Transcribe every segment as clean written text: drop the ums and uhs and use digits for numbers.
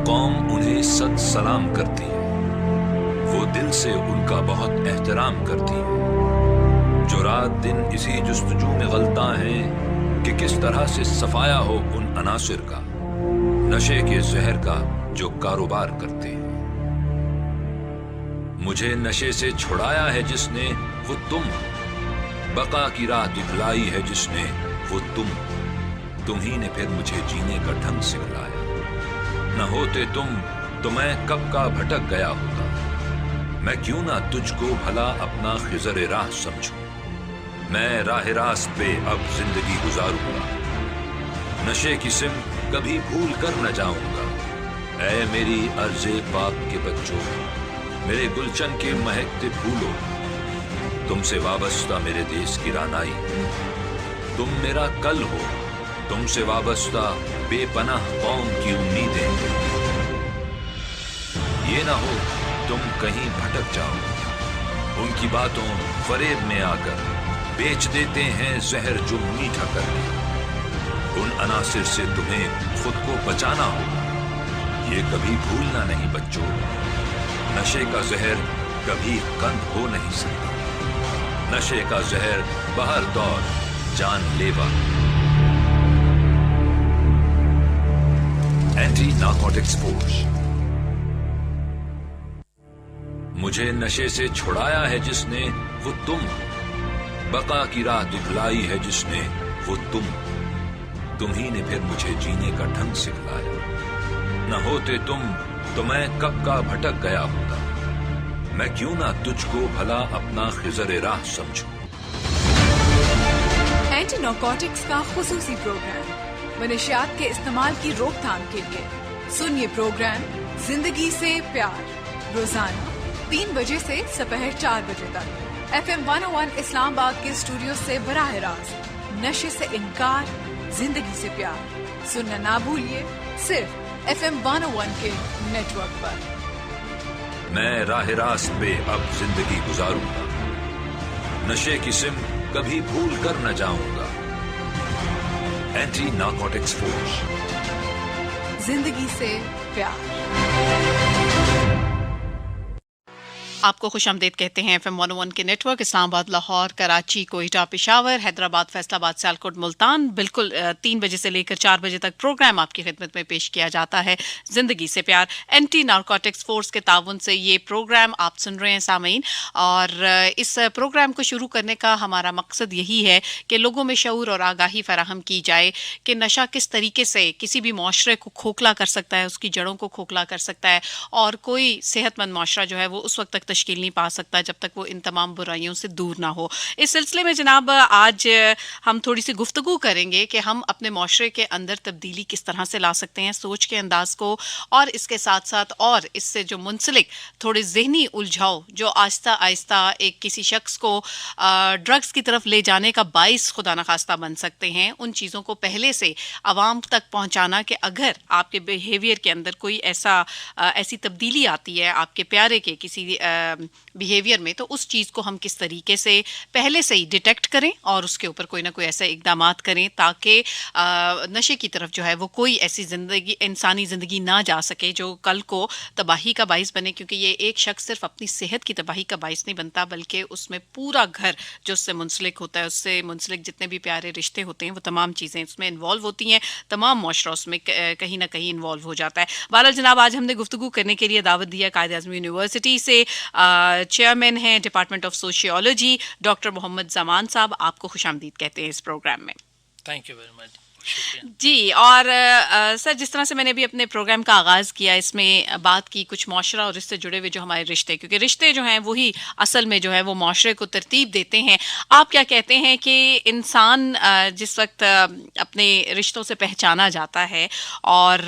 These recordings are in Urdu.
قوم انہیں صد سلام کرتی ہے، وہ دل سے ان کا بہت احترام کرتی ہے، جو رات دن اسی جستجو میں غلطاں ہیں کہ کس طرح سے صفایا ہو ان عناصر کا، نشے کے زہر کا جو کاروبار کرتے ہیں۔ مجھے نشے سے چھڑایا ہے جس نے، وہ تم، بقا کی راہ دکھلائی ہے جس نے، وہ تم ہی نے پھر مجھے جینے کا ڈھنگ سکھلایا۔ نہ ہوتے تم تو میں کب کا بھٹک گیا ہوتا، میں کیوں نہ تجھ کو بھلا اپنا خضر راہ سمجھوں، میں راہ راست پہ اب زندگی گزاروں گا، نشے کی سم کبھی بھول کر نہ جاؤں گا۔ اے میری ارض پاک کے بچوں، میرے گلچن کے مہکتے پھولو، تم سے وابستہ میرے دیس کی رانائی، تم میرا کل ہو، تم سے وابستہ بے پناہ قوم کی امیدیں، یہ نہ ہو تم کہیں بھٹک جاؤ، ان کی باتوں فریب میں آ کر بیچ دیتے ہیں زہر جو میٹھا کر کے، ان عناصر سے تمہیں خود کو بچانا ہوگا، یہ کبھی بھولنا نہیں بچوں، نشے کا زہر کبھی قند ہو نہیں سکتا، نشے کا زہر بہر دور جان لیوا۔ Anti narcotics force. مجھے نشے سے چھڑایا ہے جس نے، وہ بقا کی راہ دکھلائی ہے جس نے، وہ تم ہی نے پھر مجھے جینے کا ڈھنگ سکھلایا۔ نہ ہوتے تم تو میں کب کا بھٹک گیا ہوتا، میں کیوں نہ تجھ کو بھلا اپنا خضر راہ سمجھوں۔ اینٹی نارکوٹکس کا خصوصی پروگرام منشیات کے استعمال کی روک تھام کے لیے سنیے پروگرام زندگی سے پیار، روزانہ 3 بجے سے دوپہر 4 بجے تک FM 101 اسلام آباد کے اسٹوڈیو سے براہ راست نشے سے انکار، زندگی سے پیار سننا نہ بھولیے، صرف FM 101 کے نیٹ ورک پر۔ میں راہ راست پہ اب زندگی گزاروں گا، نشے کی سم کبھی بھول کر نہ جاؤں گا۔ Anti narcotics force. زندگی سے پیار۔ آپ کو خوش آمدید کہتے ہیں FM 101 کے نیٹ ورک، اسلام آباد، لاہور، کراچی، کوئٹہ، پشاور، حیدرآباد، فیصل آباد، سیالکوٹ، ملتان۔ بالکل 3 بجے سے لے کر 4 بجے تک پروگرام آپ کی خدمت میں پیش کیا جاتا ہے، زندگی سے پیار۔ اینٹی نارکوٹکس فورس کے تعاون سے یہ پروگرام آپ سن رہے ہیں سامعین، اور اس پروگرام کو شروع کرنے کا ہمارا مقصد یہی ہے کہ لوگوں میں شعور اور آگاہی فراہم کی جائے کہ نشہ کس طریقے سے کسی بھی معاشرے کو کھوکھلا کر سکتا ہے، اس کی جڑوں کو کھوکھلا کر سکتا ہے، اور کوئی صحت مند معاشرہ جو ہے وہ اس وقت تک تشکیل نہیں پا سکتا جب تک وہ ان تمام برائیوں سے دور نہ ہو۔ اس سلسلے میں جناب آج ہم تھوڑی سی گفتگو کریں گے کہ ہم اپنے معاشرے کے اندر تبدیلی کس طرح سے لا سکتے ہیں، سوچ کے انداز کو، اور اس کے ساتھ ساتھ اور اس سے جو منسلک تھوڑے ذہنی الجھاؤ جو آہستہ آہستہ ایک کسی شخص کو ڈرگز کی طرف لے جانے کا باعث خدا نخواستہ بن سکتے ہیں، ان چیزوں کو پہلے سے عوام تک پہنچانا کہ اگر آپ کے بیہیویئر کے اندر کوئی ایسی تبدیلی آتی ہے آپ کے پیارے کے کسی بیہیویئر میں، تو اس چیز کو ہم کس طریقے سے پہلے سے ہی ڈیٹیکٹ کریں اور اس کے اوپر کوئی نہ کوئی ایسے اقدامات کریں تاکہ نشے کی طرف جو ہے وہ کوئی ایسی انسانی زندگی نہ جا سکے جو کل کو تباہی کا باعث بنے، کیونکہ یہ ایک شخص صرف اپنی صحت کی تباہی کا باعث نہیں بنتا بلکہ اس میں پورا گھر جو اس سے منسلک ہوتا ہے، اس سے منسلک جتنے بھی پیارے رشتے ہوتے ہیں، وہ تمام چیزیں اس میں انوالو ہوتی ہیں، تمام معاشرہ اس میں کہیں نہ کہیں انوالو ہو جاتا ہے۔ بہرحال جناب آج ہم نے گفتگو کرنے کے لیے دعوت دیا قائد اعظم یونیورسٹی سے چیئرمین ہیں department of sociology doctor Muhammad Zaman صاحب، آپ کو خوش آمدید کہتے ہیں اس پروگرام میں۔ Thank you very much. جی، اور سر جس طرح سے میں نے بھی اپنے پروگرام کا آغاز کیا، اس میں بات کی کچھ معاشرہ اور اس سے جڑے ہوئے جو ہمارے رشتے، کیونکہ رشتے جو ہیں وہی اصل میں جو ہے وہ معاشرے کو ترتیب دیتے ہیں۔ آپ کیا کہتے ہیں کہ انسان جس وقت اپنے رشتوں سے پہچانا جاتا ہے اور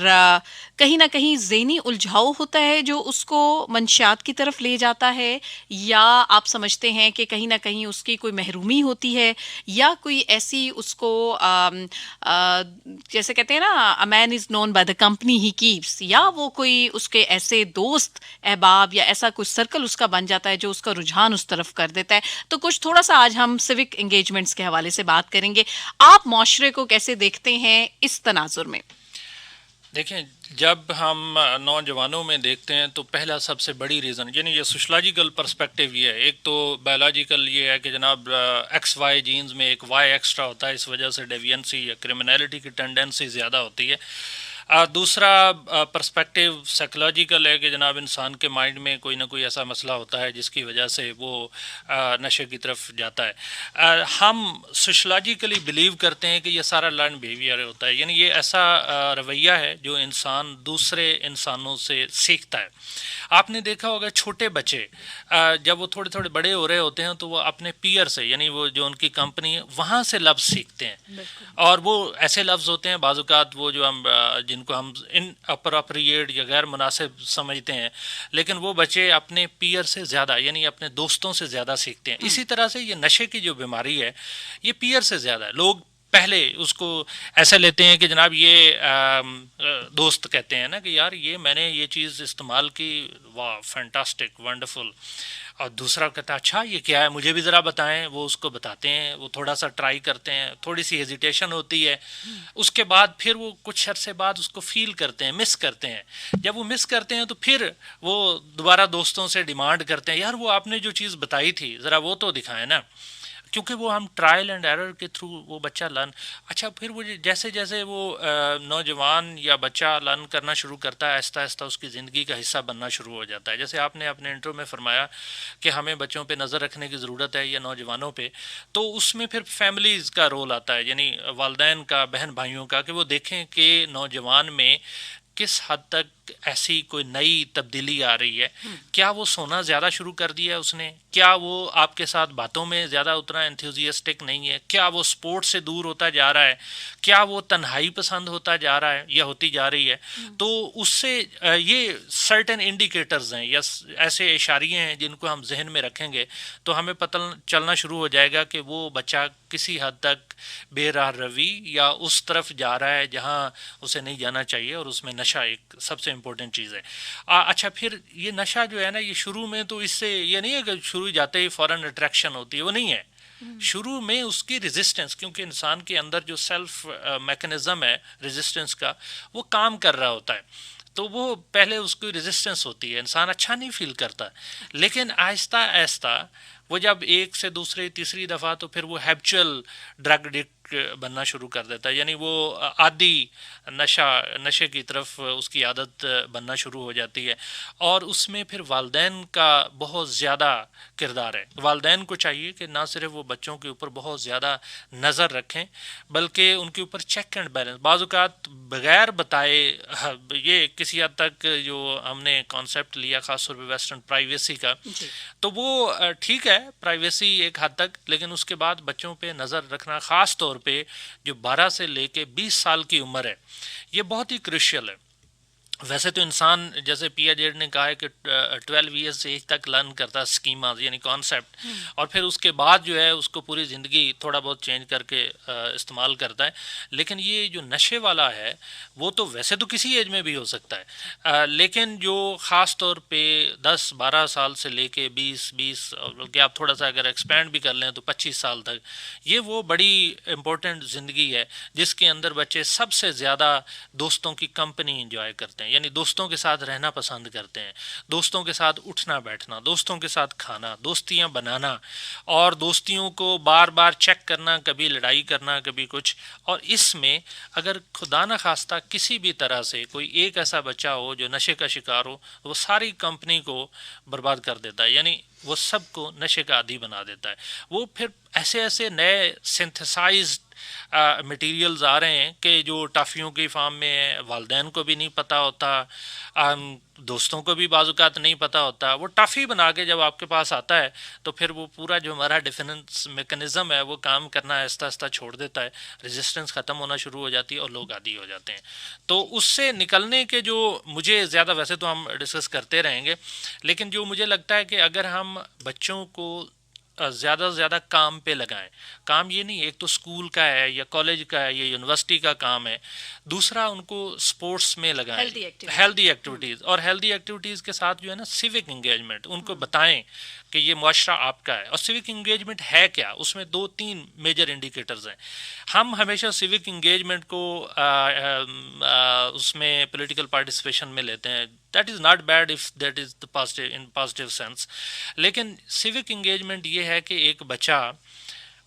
کہیں نہ کہیں ذہنی الجھاؤ ہوتا ہے جو اس کو منشیات کی طرف لے جاتا ہے، یا آپ سمجھتے ہیں کہ کہیں نہ کہیں اس کی کوئی محرومی ہوتی ہے، یا کوئی ایسی اس کو جیسے کہتے ہیں نا a man is known by the company he keeps, یا وہ کوئی اس کے ایسے دوست احباب یا ایسا کوئی سرکل اس کا بن جاتا ہے جو اس کا رجحان اس طرف کر دیتا ہے۔ تو کچھ تھوڑا سا آج ہم سیوک انگیجمنٹس کے حوالے سے بات کریں گے۔ آپ معاشرے کو کیسے دیکھتے ہیں اس تناظر میں؟ دیکھیں، جب ہم نوجوانوں میں دیکھتے ہیں تو پہلا سب سے بڑی ریزن، یعنی یہ سوشلوجیکل پرسپیکٹیو یہ ہے. ایک تو بایولوجیکل یہ ہے کہ جناب ایکس وائی جینز میں ایک وائی ایکسٹرا ہوتا ہے، اس وجہ سے ڈیوینسی یا کرمنالٹی کی ٹینڈنسی زیادہ ہوتی ہے. دوسرا پرسپیکٹیو سائیکلوجیکل ہے کہ جناب انسان کے مائنڈ میں کوئی نہ کوئی ایسا مسئلہ ہوتا ہے جس کی وجہ سے وہ نشے کی طرف جاتا ہے. ہم سوشلوجیکلی بلیو کرتے ہیں کہ یہ سارا لرن بیہیویئر ہوتا ہے، یعنی یہ ایسا رویہ ہے جو انسان دوسرے انسانوں سے سیکھتا ہے. آپ نے دیکھا ہوگا چھوٹے بچے جب وہ تھوڑے تھوڑے بڑے ہو رہے ہوتے ہیں تو وہ اپنے پیئر سے، یعنی وہ جو ان کی کمپنی ہے وہاں سے لفظ سیکھتے ہیں، اور وہ ایسے لفظ ہوتے ہیں بعض اوقات وہ جو ہم جن کو ہم ان اپروپریٹ یا غیر مناسب سمجھتے ہیں، لیکن وہ بچے اپنے پیئر سے زیادہ، یعنی اپنے دوستوں سے زیادہ سیکھتے ہیں. اسی طرح سے یہ نشے کی جو بیماری ہے یہ پیئر سے زیادہ ہے. لوگ پہلے اس کو ایسا لیتے ہیں کہ جناب یہ دوست کہتے ہیں نا کہ یار یہ میں نے یہ چیز استعمال کی، واہ فینٹاسٹک ونڈرفل، اور دوسرا کہتا ہے اچھا یہ کیا ہے مجھے بھی ذرا بتائیں. وہ اس کو بتاتے ہیں، وہ تھوڑا سا ٹرائی کرتے ہیں، تھوڑی سی ہیزیٹیشن ہوتی ہے، اس کے بعد پھر وہ کچھ عرصے بعد اس کو فیل کرتے ہیں، مس کرتے ہیں. جب وہ مس کرتے ہیں تو پھر وہ دوبارہ دوستوں سے ڈیمانڈ کرتے ہیں، یار وہ آپ نے جو چیز بتائی تھی ذرا وہ تو دکھائیں نا. کیونکہ وہ ہم ٹرائل اینڈ ایرر کے تھرو وہ بچہ لرن. اچھا پھر وہ جیسے جیسے وہ نوجوان یا بچہ لرن کرنا شروع کرتا ہے، آہستہ آہستہ اس کی زندگی کا حصہ بننا شروع ہو جاتا ہے. جیسے آپ نے اپنے انٹرو میں فرمایا کہ ہمیں بچوں پہ نظر رکھنے کی ضرورت ہے یا نوجوانوں پہ، تو اس میں پھر فیملیز کا رول آتا ہے، یعنی والدین کا، بہن بھائیوں کا، کہ وہ دیکھیں کہ نوجوان میں کس حد تک ایسی کوئی نئی تبدیلی آ رہی ہے. کیا وہ سونا زیادہ شروع کر دیا اس نے؟ کیا وہ آپ کے ساتھ باتوں میں زیادہ اتنا انتھوزیسٹک نہیں ہے؟ کیا وہ سپورٹ سے دور ہوتا جا رہا ہے؟ کیا وہ تنہائی پسند ہوتا جا رہا ہے یا ہوتی جا رہی ہے؟ تو اس سے یہ سرٹن انڈیکیٹرز ہیں یا ایسے اشاریے ہیں جن کو ہم ذہن میں رکھیں گے تو ہمیں پتہ چلنا شروع ہو جائے گا کہ وہ بچہ کسی حد تک بے راہ روی یا اس طرف جا رہا ہے جہاں اسے نہیں جانا چاہیے، اور اس میں نشہ ایک سب سے امپورٹنٹ چیز ہے. اچھا پھر یہ نشہ جو ہے نا، یہ شروع میں تو اس سے یہ نہیں ہے کہ شروع جاتے ہی فوراً اٹریکشن ہوتی ہے، وہ نہیں ہے. شروع میں اس کی ریزسٹنس، کیونکہ انسان کے اندر جو سیلف میکنزم ہے ریزسٹنس کا وہ کام کر رہا ہوتا ہے، تو وہ پہلے اس کی ریزسٹنس ہوتی ہے، انسان اچھا نہیں فیل کرتا. لیکن آہستہ آہستہ وہ جب ایک سے دوسری تیسری دفعہ تو پھر وہ ہیبچول ڈرگ ایڈکٹ بننا شروع کر دیتا ہے، یعنی وہ عادی نشے کی طرف اس کی عادت بننا شروع ہو جاتی ہے. اور اس میں پھر والدین کا بہت زیادہ کردار ہے. والدین کو چاہیے کہ نہ صرف وہ بچوں کے اوپر بہت زیادہ نظر رکھیں بلکہ ان کے اوپر چیک اینڈ بیلنس، بعض اوقات بغیر بتائے، یہ کسی حد تک جو ہم نے کانسیپٹ لیا خاص طور پہ ویسٹرن پرائیویسی کا، تو وہ ٹھیک ہے پرائیویسی ایک حد تک، لیکن اس کے بعد بچوں پہ نظر رکھنا خاص طور پہ جو 12 سے لے کے 20 سال کی عمر ہے یہ بہت ہی کریشیل ہے. ویسے تو انسان جیسے پی ایجیڈ نے کہا ہے کہ 12 ایئرس سے ایج تک لرن کرتا ہے اسکیماز یعنی کانسیپٹ، اور پھر اس کے بعد جو ہے اس کو پوری زندگی تھوڑا بہت چینج کر کے استعمال کرتا ہے. لیکن یہ جو نشے والا ہے وہ تو ویسے تو کسی ایج میں بھی ہو سکتا ہے، لیکن جو خاص طور پہ 10-12 سال سے لے کے 20 بلکہ آپ تھوڑا سا اگر ایکسپینڈ بھی کر لیں تو 25 سال تک، یہ وہ بڑی امپورٹنٹ زندگی ہے جس کے اندر بچے سب سے زیادہ دوستوں کی کمپنی انجوائے کرتے ہیں، یعنی دوستوں کے ساتھ رہنا پسند کرتے ہیں، دوستوں کے ساتھ اٹھنا بیٹھنا، دوستوں کے ساتھ کھانا، دوستیاں بنانا، اور دوستیوں کو بار بار چیک کرنا، کبھی لڑائی کرنا کبھی کچھ. اور اس میں اگر خدا نہ خواستہ کسی بھی طرح سے کوئی ایک ایسا بچہ ہو جو نشے کا شکار ہو، وہ ساری کمپنی کو برباد کر دیتا ہے، یعنی وہ سب کو نشے کا عادی بنا دیتا ہے. وہ پھر ایسے نئے سنتھسائزڈ مٹیریلز آ رہے ہیں کہ جو ٹافیوں کی فارم میں والدین کو بھی نہیں پتہ ہوتا، دوستوں کو بھی بعض اوقات نہیں پتہ ہوتا. وہ ٹافی بنا کے جب آپ کے پاس آتا ہے تو پھر وہ پورا جو ہمارا ڈیفینس میکنزم ہے وہ کام کرنا آہستہ آہستہ چھوڑ دیتا ہے، ریزسٹنس ختم ہونا شروع ہو جاتی ہے اور لوگ عادی ہو جاتے ہیں. تو اس سے نکلنے کے جو مجھے زیادہ، ویسے تو ہم ڈسکس کرتے رہیں گے، لیکن جو مجھے لگتا ہے کہ اگر ہم بچوں کو زیادہ سے زیادہ کام پہ لگائیں. کام یہ نہیں ایک تو اسکول کا ہے یا کالج کا ہے یا یونیورسٹی کا کام ہے, دوسرا ان کو اسپورٹس میں لگائیں, ہیلدی ایکٹیویٹیز, اور ہیلدی ایکٹیویٹیز کے ساتھ جو ہے نا سیوک انگیجمنٹ, ان کو بتائیں کہ یہ معاشرہ آپ کا ہے. اور سیوک انگیجمنٹ ہے کیا, اس میں 2-3 میجر انڈیکیٹرز ہیں. ہم ہمیشہ سیوک انگیجمنٹ کو اس میں پولیٹیکل پارٹیسپیشن میں لیتے ہیں. That is not bad if that is the positive in positive sense, لیکن سیوک انگیجمنٹ یہ ہے کہ ایک بچہ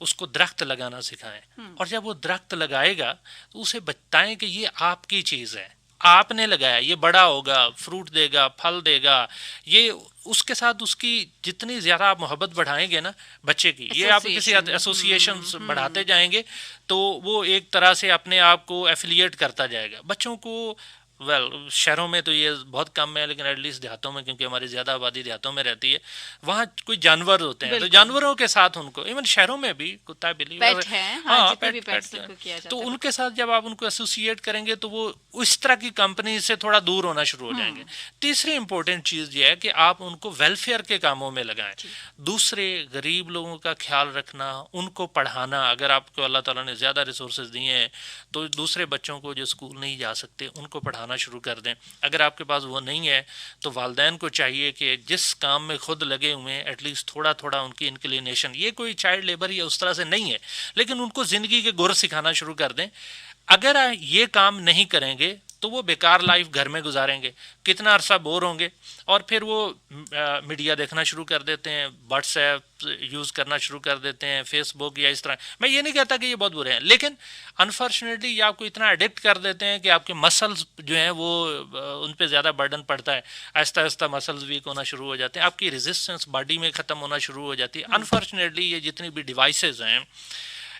اس کو درخت لگانا سکھائیں, اور جب وہ درخت لگائے گا تو اسے بتائیں کہ یہ آپ کی چیز ہے, آپ نے لگایا, یہ بڑا ہوگا, فروٹ دے گا, پھل دے گا. یہ اس کے ساتھ اس کی جتنی زیادہ آپ محبت بڑھائیں گے نا بچے کی, یہ آپ کسی ایسوسیشنز بڑھاتے جائیں گے تو وہ ایک طرح سے اپنے آپ کو ایفیلیٹ کرتا جائے گا. بچوں کو شہروں میں تو یہ بہت کم ہے, لیکن ایٹ لیسٹ دیہاتوں میں, کیونکہ ہماری زیادہ آبادی دیہاتوں میں رہتی ہے, وہاں کوئی جانور ہوتے ہیں تو جانوروں کے ساتھ ان کو, ایون شہروں میں بھی کتا بلی تو ان کے ساتھ جب آپ ان کو ایسوسیٹ کریں گے تو وہ اس طرح کی کمپنی سے تھوڑا دور ہونا شروع ہو جائیں گے. تیسری امپورٹنٹ چیز یہ ہے کہ آپ ان کو ویلفیئر کے کاموں میں لگائیں, دوسرے غریب لوگوں کا خیال رکھنا, ان کو پڑھانا. اگر آپ کو اللہ تعالیٰ نے زیادہ ریسورسز دیے ہیں تو دوسرے بچوں کو جو اسکول نہیں جا سکتے ان کو پڑھانا شروع کر دیں. اگر آپ کے پاس وہ نہیں ہے تو والدین کو چاہیے کہ جس کام میں خود لگے ہوئے ہیں ایٹ لیسٹ تھوڑا تھوڑا ان کی انکلینیشن, یہ کوئی چائلڈ لیبر یا اس طرح سے نہیں ہے, لیکن ان کو زندگی کے گر سکھانا شروع کر دیں. اگر یہ کام نہیں کریں گے تو وہ بیکار لائف گھر میں گزاریں گے, کتنا عرصہ بور ہوں گے, اور پھر وہ میڈیا دیکھنا شروع کر دیتے ہیں, واٹس ایپ یوز کرنا شروع کر دیتے ہیں, فیس بک یا اس طرح. میں یہ نہیں کہتا کہ یہ بہت برے ہیں, لیکن انفارچونیٹلی یہ آپ کو اتنا ایڈکٹ کر دیتے ہیں کہ آپ کے مسلز جو ہیں وہ ان پہ زیادہ برڈن پڑتا ہے, آہستہ آہستہ مسلز ویک ہونا شروع ہو جاتے ہیں, آپ کی ریزسٹنس باڈی میں ختم ہونا شروع ہو جاتی ہے. انفارچونیٹلی یہ جتنی بھی ڈیوائسز ہیں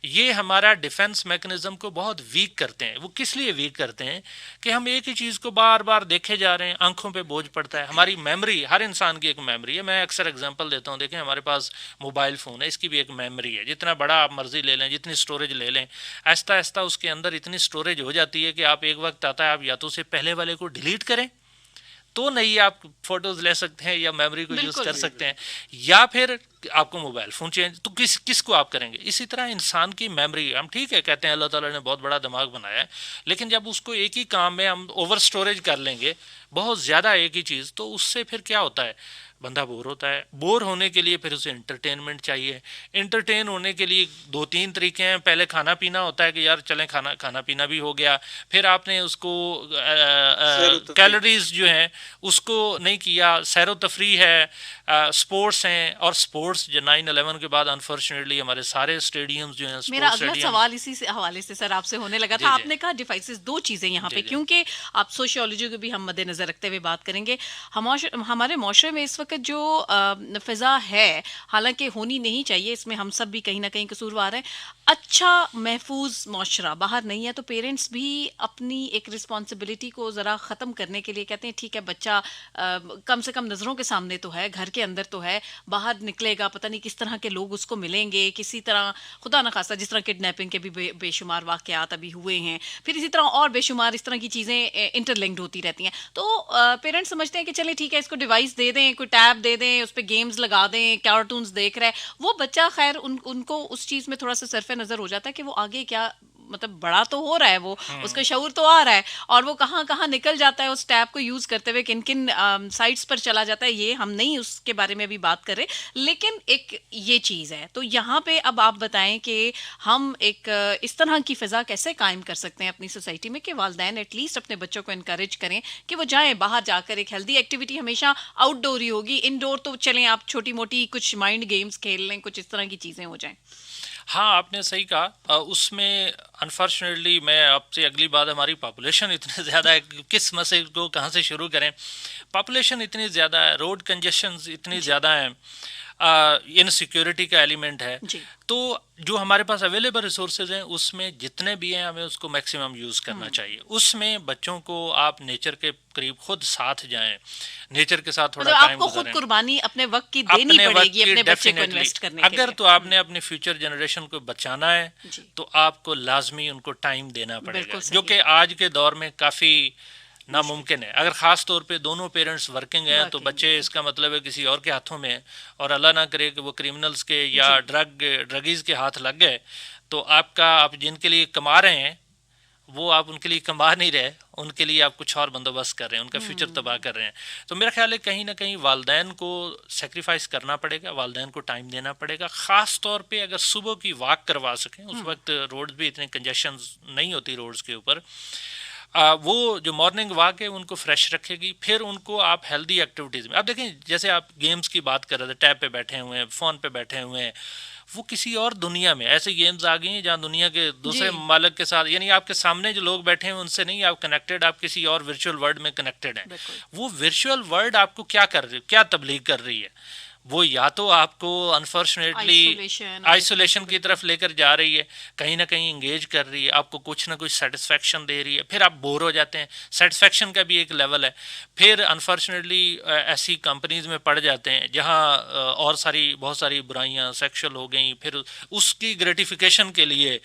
یہ ہمارا ڈیفنس میکنزم کو بہت ویک کرتے ہیں. وہ کس لیے ویک کرتے ہیں کہ ہم ایک ہی چیز کو بار بار دیکھے جا رہے ہیں, آنکھوں پہ بوجھ پڑتا ہے. ہماری میموری, ہر انسان کی ایک میموری ہے. میں اکثر اگزامپل دیتا ہوں, دیکھیں ہمارے پاس موبائل فون ہے, اس کی بھی ایک میموری ہے. جتنا بڑا آپ مرضی لے لیں, جتنی سٹوریج لے لیں, آہستہ آہستہ اس کے اندر اتنی سٹوریج ہو جاتی ہے کہ آپ ایک وقت آتا ہے آپ یا تو اسے پہلے والے کو ڈیلیٹ کریں تو نہیں آپ فوٹوز لے سکتے ہیں یا میموری کو یوز کر سکتے ہیں, یا پھر آپ کو موبائل فون چینج, تو کس کو آپ کریں گے. اسی طرح انسان کی میموری, ہم ٹھیک ہے کہتے ہیں اللہ تعالیٰ نے بہت بڑا دماغ بنایا ہے, لیکن جب اس کو ایک ہی کام میں ہم اوور سٹوریج کر لیں گے بہت زیادہ ایک ہی چیز, تو اس سے پھر کیا ہوتا ہے, بندہ بور ہوتا ہے. بور ہونے کے لیے پھر اسے انٹرٹینمنٹ چاہیے. انٹرٹین ہونے کے لیے 2-3 طریقے ہیں. پہلے کھانا پینا ہوتا ہے کہ یار چلیں کھانا پینا بھی ہو گیا, پھر آپ نے اس کو کیلوریز جو ہیں اس کو نہیں کیا, سیر و تفریح ہے, سپورٹس ہیں. اور سپورٹس جو 9/11 کے بعد انفارچونیٹلی ہمارے سارے اسٹیڈیمز جو ہیں, میرا اگلا سوال اسی سے حوالے سے سر آپ سے ہونے لگا تھا. آپ نے کہا ڈیوائسز, 2 چیزیں یہاں پہ, کیونکہ آپ سوشیولوجی کو بھی ہم مد نظر رکھتے ہوئے بات کریں گے. ہمارے معاشرے میں اس وقت جو فضا ہے, حالانکہ ہونی نہیں چاہیے, اس میں ہم سب بھی کہیں نہ کہیں قصوروار ہیں, اچھا محفوظ معاشرہ باہر نہیں ہے, تو پیرنٹس بھی اپنی ایک رسپانسبلٹی کو ذرا ختم کرنے کے لیے کہتے ہیں ٹھیک ہے بچہ کم سے کم نظروں کے سامنے تو ہے, گھر کے اندر تو ہے, باہر نکلے گا پتہ نہیں کس طرح کے لوگ اس کو ملیں گے, کسی طرح خدا نخواستہ جس طرح کڈنیپنگ کے بھی بے شمار واقعات ابھی ہوئے ہیں, پھر اسی طرح اور بے شمار اس طرح کی چیزیں انٹر لنکڈ ہوتی رہتی ہیں. تو پیرنٹس سمجھتے ہیں کہ چلیں ٹھیک ہے اس کو ڈیوائس دے دیں, کوئی ٹیب دے دیں, اس پہ گیمز لگا دیں, کارٹونز دیکھ رہے ہیں وہ بچہ, خیر ان کو اس چیز میں تھوڑا سا صرف نظر ہو جاتا ہے کہ وہ آگے کیا, مطلب بڑا تو ہو رہا ہے, وہ اس کا شعور تو آ رہا ہے, اور وہ کہاں کہاں نکل جاتا ہے اس ٹیب کو یوز کرتے ہوئے, کن کن سائٹس پر چلا جاتا ہے, یہ ہم نہیں اس کے بارے میں بھی بات کر رہے, لیکن ایک یہ چیز ہے. تو یہاں پہ اب آپ بتائیں کہ ہم ایک اس طرح کی فضا کیسے قائم کر سکتے ہیں اپنی سوسائٹی میں کہ والدین ایٹ لیسٹ اپنے بچوں کو انکریج کریں کہ وہ جائیں باہر جا کر, ایک ہیلدی ایکٹیویٹی ہمیشہ آؤٹ ڈور ہی ہوگی, ان ڈور تو چلیں آپ چھوٹی موٹی کچھ مائنڈ گیمز کھیل لیں, کچھ اس طرح کی چیزیں ہو جائیں. ہاں آپ نے صحیح کہا. اس میں انفارچونیٹلی میں آپ سے اگلی بات, ہماری پاپولیشن اتنے زیادہ ہے, کس مسئلے کو کہاں سے شروع کریں. پاپولیشن اتنی زیادہ ہے, روڈ کنجیشنز اتنی زیادہ ہیں, انسیکیورٹی کا ایلیمنٹ ہے, تو جو ہمارے پاس اویلیبل ریسورسز ہیں اس میں جتنے بھی ہیں ہمیں اس کو میکسیمم یوز کرنا چاہیے. اس میں بچوں کو آپ نیچر کے قریب خود ساتھ جائیں, نیچر کے ساتھ تھوڑا ٹائم گزاریں. خود قربانی اپنے وقت کی دینی پڑے گی اپنے بچے کو انویسٹ کرنے کے لیے. اگر تو آپ نے اپنے فیوچر جنریشن کو بچانا ہے تو آپ کو لازمی ان کو ٹائم دینا پڑے گا, جو کہ آج کے دور میں کافی ناممکن ہے. اگر خاص طور پہ دونوں پیرنٹس ورکنگ ہیں تو بچے اس کا مطلب ہے کسی اور کے ہاتھوں میں ہیں, اور اللہ نہ کرے کہ وہ کرمنلز کے یا ڈرگیز کے ہاتھ لگ گئے تو آپ جن کے لیے کما رہے ہیں وہ آپ ان کے لیے کما نہیں رہے, ان کے لیے آپ کچھ اور بندوبست کر رہے ہیں, ان کا فیوچر تباہ کر رہے ہیں. تو میرا خیال ہے کہیں نہ کہیں والدین کو سیکریفائس کرنا پڑے گا, والدین کو ٹائم دینا پڑے گا, خاص طور پہ اگر صبح کی واک کروا سکیں. اس وقت روڈز بھی اتنے کنجیشنز نہیں ہوتی روڈز کے اوپر. وہ جو مارننگ واک ہے ان کو فریش رکھے گی. پھر ان کو آپ ہیلدی ایکٹیویٹیز میں, آپ دیکھیں جیسے آپ گیمز کی بات کر رہے تھے, ٹیب پہ بیٹھے ہوئے ہیں, فون پہ بیٹھے ہوئے ہیں, وہ کسی اور دنیا میں ایسے گیمز آ گئی ہیں جہاں دنیا کے دوسرے ممالک کے ساتھ, یعنی آپ کے سامنے جو لوگ بیٹھے ہیں ان سے نہیں آپ کنیکٹڈ, آپ کسی اور ورچوئل ورلڈ میں کنیکٹڈ ہیں. وہ ورچوئل ورلڈ آپ کو کیا کر رہی, کیا تبلیغ کر رہی ہے؟ وہ یا تو آپ کو انفارچونیٹلی آئسولیشن کی طرف لے کر جا رہی ہے, کہیں نہ کہیں انگیج کر رہی ہے, آپ کو کچھ نہ کچھ سیٹسفیکشن دے رہی ہے, پھر آپ بور ہو جاتے ہیں. سیٹسفیکشن کا بھی ایک لیول ہے. پھر انفارچونیٹلی ایسی کمپنیز میں پڑ جاتے ہیں جہاں اور بہت ساری برائیاں سیکشل ہو گئیں, پھر اس کی گریٹیفیکیشن کے لیے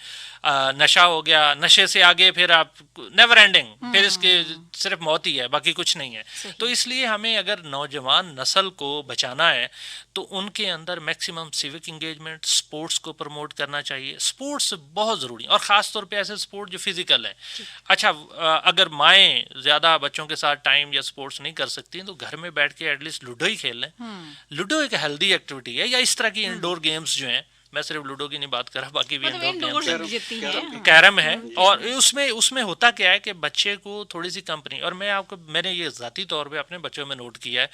نشہ ہو گیا, نشے سے آگے پھر آپ نیور اینڈنگ, پھر اس کے صرف موت ہی ہے, باقی کچھ نہیں ہے. تو اس لیے ہمیں اگر نوجوان نسل کو بچانا ہے تو ان کے اندر میکسیمم سیوک انگیجمنٹ, سپورٹس کو پروموٹ کرنا چاہیے. سپورٹس بہت ضروری ہیں, اور خاص طور پہ ایسے سپورٹ جو فزیکل ہیں. اچھا اگر مائیں زیادہ بچوں کے ساتھ ٹائم یا سپورٹس نہیں کر سکتی تو گھر میں بیٹھ کے ایٹ لیسٹ لوڈو ہی کھیل لیں. لوڈو ایک ہیلدی ایکٹیویٹی ہے, یا اس طرح کی انڈور گیمز جو ہیں, میں صرف لوڈو کی نہیں بات کر رہا, باقی بھی انڈور گیمز, کیرم ہے. اور اس میں ہوتا کیا ہے کہ بچے کو تھوڑی سی کمپنی, اور میں نے یہ ذاتی طور پہ اپنے بچوں میں نوٹ کیا ہے,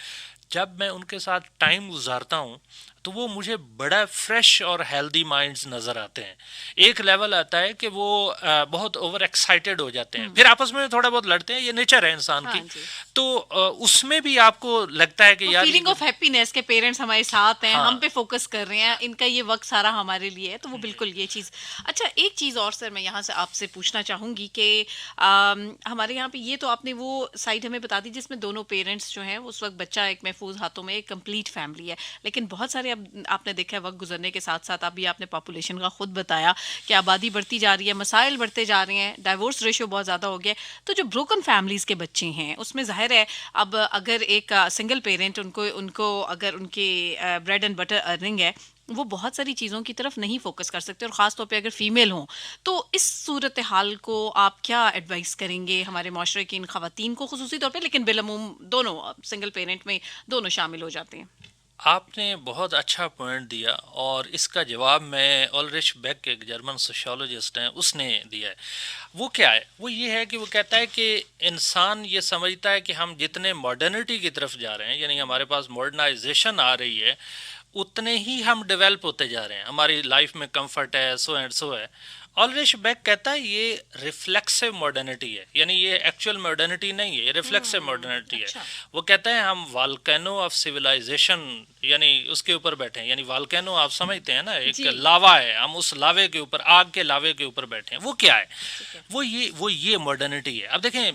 جب میں ان کے ساتھ ٹائم گزارتا ہوں تو وہ مجھے بڑا فریش اور ہیلدی مائنڈز نظر آتے ہیں. ایک لیول آتا ہے کہ وہ بہت اوور ایکسائٹیڈ ہو جاتے ہیں, پھر آپس میں تھوڑا بہت لڑتے ہیں, یہ نیچر ہے انسان کی. تو اس میں بھی آپ کو لگتا ہے کہ یار فیلنگ آف ہیپینس کے پیرنٹس ہمارے ساتھ ہیں, ہم پہ فوکس کر رہے ہیں, ان کا یہ وقت سارا ہمارے لیے ہے, تو وہ بالکل یہ چیز. اچھا ایک چیز اور سر میں یہاں سے آپ سے پوچھنا چاہوں گی کہ ہمارے یہاں پہ یہ تو آپ نے وہ سائڈ ہمیں بتا دی جس میں دونوں پیرنٹس جو ہیں اس وقت بچہ ایک محفوظ ہاتھوں میں ایک کمپلیٹ فیملی ہے, لیکن بہت سارے اب آپ نے دیکھا ہے وقت گزرنے کے ساتھ ساتھ, ابھی آپ نے پاپولیشن کا خود بتایا کہ آبادی بڑھتی جا رہی ہے, مسائل بڑھتے جا رہے ہیں, ڈائیورس ریشو بہت زیادہ ہو گیا, تو جو بروکن فیملیز کے بچے ہیں اس میں ظاہر ہے اب اگر ایک سنگل پیرنٹ ان کو اگر ان کے بریڈ اینڈ بٹر ارننگ ہے, وہ بہت ساری چیزوں کی طرف نہیں فوکس کر سکتے, اور خاص طور پہ اگر فیمیل ہوں, تو اس صورتحال کو آپ کیا ایڈوائز کریں گے ہمارے معاشرے کی ان خواتین کو خصوصی طور پہ, لیکن بالعموم دونوں سنگل پیرنٹ میں دونوں شامل ہو جاتے ہیں؟ آپ نے بہت اچھا پوائنٹ دیا, اور اس کا جواب میں اولرش بیک ایک جرمن سوشیولوجسٹ ہیں اس نے دیا ہے. وہ کیا ہے, وہ یہ ہے کہ وہ کہتا ہے کہ انسان یہ سمجھتا ہے کہ ہم جتنے ماڈرنٹی کی طرف جا رہے ہیں, یعنی ہمارے پاس ماڈرنائزیشن آ رہی ہے, اتنے ہی ہم ڈیولپ ہوتے جا رہے ہیں, ہماری لائف میں کمفرٹ ہے, سو اینڈ سو ہے. آلریش بیک کہتا ہے یہ ریفلیکسو ماڈرنٹی ہے, یعنی یہ ایکچوئل ماڈرنٹی نہیں ہے, یہ ریفلیکسو ماڈرنٹی ہے. وہ کہتا ہے ہم والکینو آف سویلائزیشن, یعنی اس کے اوپر بیٹھے ہیں, یعنی والکینو آپ سمجھتے ہیں نا, ایک لاوا ہے, ہم اس لاوے کے اوپر, آگ کے لاوے کے اوپر بیٹھے ہیں. وہ کیا ہے, وہ یہ ماڈرنٹی ہے. اب دیکھیں